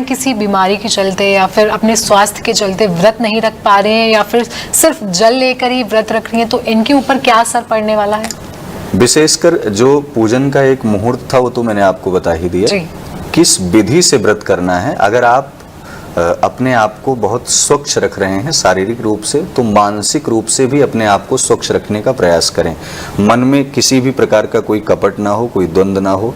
किसी बीमारी के चलते या फिर अपने स्वास्थ्य के चलते व्रत नहीं रख पा रहे हैं या फिर सिर्फ जल लेकर ही व्रत रख रही हैं, तो इनके ऊपर क्या असर पड़ने वाला है? विशेषकर जो पूजन का एक मुहूर्त था वो तो मैंने आपको बता ही दिया। किस विधि से व्रत करना है, अगर आप अपने आप को बहुत स्वच्छ रख रहे हैं शारीरिक रूप से, तो मानसिक रूप से भी अपने आप को स्वच्छ रखने का प्रयास करें। मन में किसी भी प्रकार का कोई कपट ना हो, कोई द्वंद्व ना हो।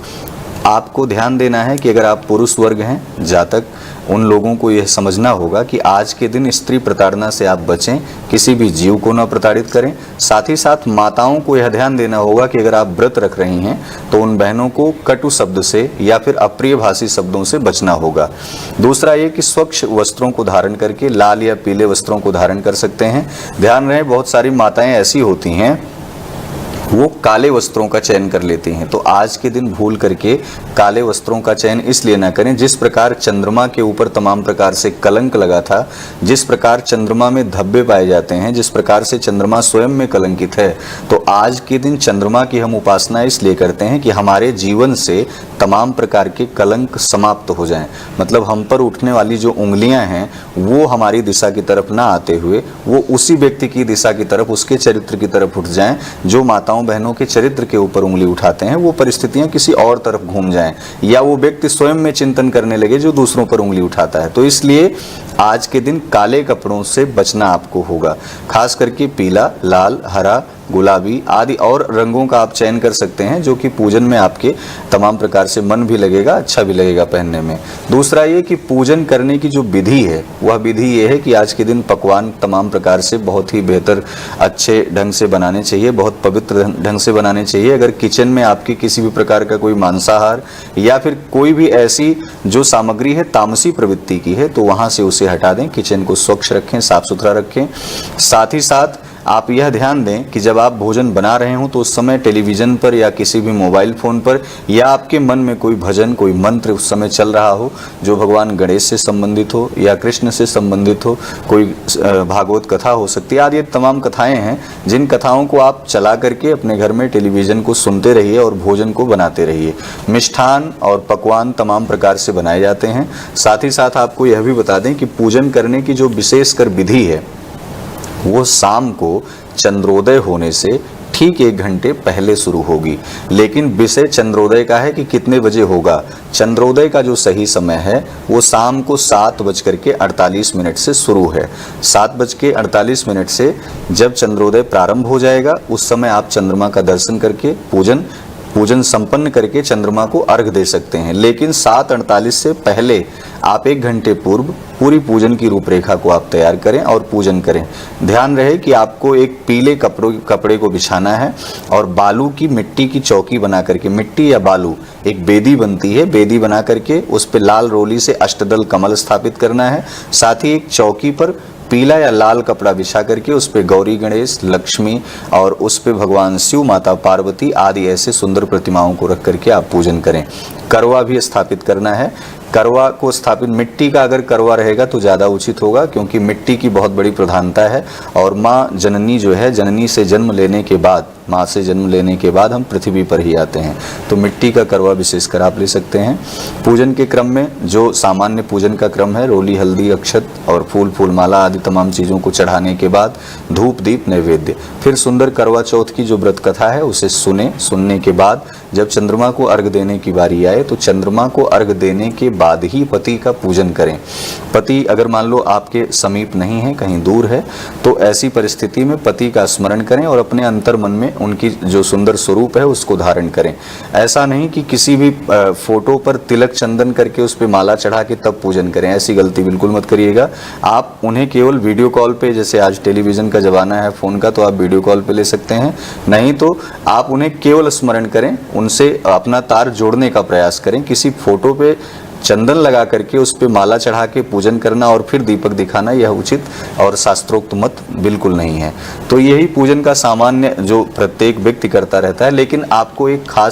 आपको ध्यान देना है कि अगर आप पुरुष वर्ग हैं, जातक, उन लोगों को यह समझना होगा कि आज के दिन स्त्री प्रताड़ना से आप बचें, किसी भी जीव को न प्रताड़ित करें। साथ ही साथ माताओं को यह ध्यान देना होगा कि अगर आप व्रत रख रही हैं तो उन बहनों को कटु शब्द से या फिर अप्रिय भाषी शब्दों से बचना होगा। दूसरा ये कि स्वच्छ वस्त्रों को धारण करके, लाल या पीले वस्त्रों को धारण कर सकते हैं। ध्यान रहे, बहुत सारी माताएं ऐसी होती हैं वो काले वस्त्रों का चयन कर लेती हैं, तो आज के दिन भूल करके काले वस्त्रों का चयन इसलिए ना करें। जिस प्रकार चंद्रमा के ऊपर तमाम प्रकार से कलंक लगा था, जिस प्रकार चंद्रमा में धब्बे पाए जाते हैं, जिस प्रकार से चंद्रमा स्वयं में कलंकित है, तो आज के दिन चंद्रमा की हम उपासना इसलिए करते हैं कि हमारे जीवन से तमाम प्रकार के कलंक समाप्त हो जाएं। मतलब हम पर उठने वाली जो उंगलियां हैं वो हमारी दिशा की तरफ ना आते हुए वो उसी व्यक्ति की दिशा की तरफ, उसके चरित्र की तरफ उठ जाएं। जो माताओं बहनों के चरित्र के ऊपर उंगली उठाते हैं वो परिस्थितियां किसी और तरफ घूम जाएं, या वो व्यक्ति स्वयं में चिंतन करने लगे जो दूसरों पर उंगली उठाता है। तो इसलिए आज के दिन काले कपड़ों से बचना आपको होगा। खास करके पीला, लाल, हरा, गुलाबी आदि और रंगों का आप चयन कर सकते हैं, जो कि पूजन में आपके तमाम प्रकार से मन भी लगेगा, अच्छा भी लगेगा पहनने में। दूसरा ये कि पूजन करने की जो विधि है वह विधि ये है कि आज के दिन पकवान तमाम प्रकार से बहुत ही बेहतर, अच्छे ढंग से बनाने चाहिए, बहुत पवित्र ढंग से बनाने चाहिए। अगर किचन में आपकी किसी भी प्रकार का कोई मांसाहार या फिर कोई भी ऐसी जो सामग्री है तामसी प्रवृत्ति की है, तो वहाँ से उसे हटा दें। किचन को स्वच्छ रखें, साफ सुथरा रखें। साथ ही साथ आप यह ध्यान दें कि जब आप भोजन बना रहे हो तो उस समय टेलीविज़न पर या किसी भी मोबाइल फ़ोन पर या आपके मन में कोई भजन, कोई मंत्र उस समय चल रहा हो जो भगवान गणेश से संबंधित हो या कृष्ण से संबंधित हो, कोई भागवत कथा हो सकती है, आदि ये तमाम कथाएं हैं जिन कथाओं को आप चला करके अपने घर में टेलीविज़न को सुनते रहिए और भोजन को बनाते रहिए। मिष्ठान और पकवान तमाम प्रकार से बनाए जाते हैं। साथ ही साथ आपको यह भी बता दें कि पूजन करने की जो विशेषकर विधि है वो शाम को चंद्रोदय होने से ठीक 1 घंटे पहले शुरू होगी। लेकिन विषय चंद्रोदय का है कि कितने बजे होगा। चंद्रोदय का जो सही समय है वो शाम को 7:48 से शुरू है। 7:48 से जब चंद्रोदय प्रारंभ हो जाएगा उस समय आप चंद्रमा का दर्शन करके पूजन संपन्न करके चंद्रमा को अर्घ दे सकते हैं। लेकिन 7:48 से पहले आप 1 घंटे पूर्व पूरी पूजन की रूपरेखा को आप तैयार करें और पूजन करें। ध्यान रहे कि आपको एक पीले कपड़े को बिछाना है और बालू की मिट्टी की चौकी बना करके, मिट्टी या बालू एक बेदी बनती है, बेदी बना करके उस पे लाल रोली से अष्टदल कमल स्थापित करना है। साथ ही एक चौकी पर पीला या लाल कपड़ा बिछा करके उस पे गौरी गणेश, लक्ष्मी और उस पे भगवान शिव, माता पार्वती आदि ऐसे सुंदर प्रतिमाओं को रख करके आप पूजन करें। करवा भी स्थापित करना है। करवा को स्थापित, मिट्टी का अगर करवा रहेगा तो ज़्यादा उचित होगा क्योंकि मिट्टी की बहुत बड़ी प्रधानता है। और माँ जननी जो है, जननी से जन्म लेने के बाद, माँ से जन्म लेने के बाद हम पृथ्वी पर ही आते हैं, तो मिट्टी का करवा विशेषकर आप ले सकते हैं। पूजन के क्रम में जो सामान्य पूजन का क्रम है, रोली, हल्दी, अक्षत और फूल माला आदि तमाम चीज़ों को चढ़ाने के बाद धूप, दीप, नैवेद्य, फिर सुंदर करवा चौथ की जो व्रत कथा है उसे सुनने के बाद जब चंद्रमा को अर्घ देने की बारी आए तो चंद्रमा को अर्घ देने के बाद ही पति का पूजन करें। पति अगर मान लो आपके समीप नहीं है, कहीं दूर है, तो ऐसी परिस्थिति में पति का स्मरण करें और अपने अंतर मन में उनकी जो सुंदर स्वरूप है उसको धारण करें। ऐसा नहीं कि किसी भी फोटो पर तिलक चंदन करके उस पर माला चढ़ा के तब पूजन करें, ऐसी गलती बिल्कुल मत करिएगा। आप उन्हें केवल वीडियो कॉल पे, जैसे आज टेलीविज़न का ज़माना है फ़ोन का, तो आप वीडियो कॉल पे ले सकते हैं। नहीं तो आप उन्हें केवल स्मरण करें, उनसे अपना तार जोड़ने का प्रयास करें। किसी फोटो पे चंदन लगा करके उस पे माला चढ़ा के पूजन करना और फिर दीपक दिखाना यह उचित और शास्त्रोक्त मत बिल्कुल नहीं है। तो यही पूजन का सामान्य जो प्रत्येक व्यक्ति करता रहता है, लेकिन आपको एक खास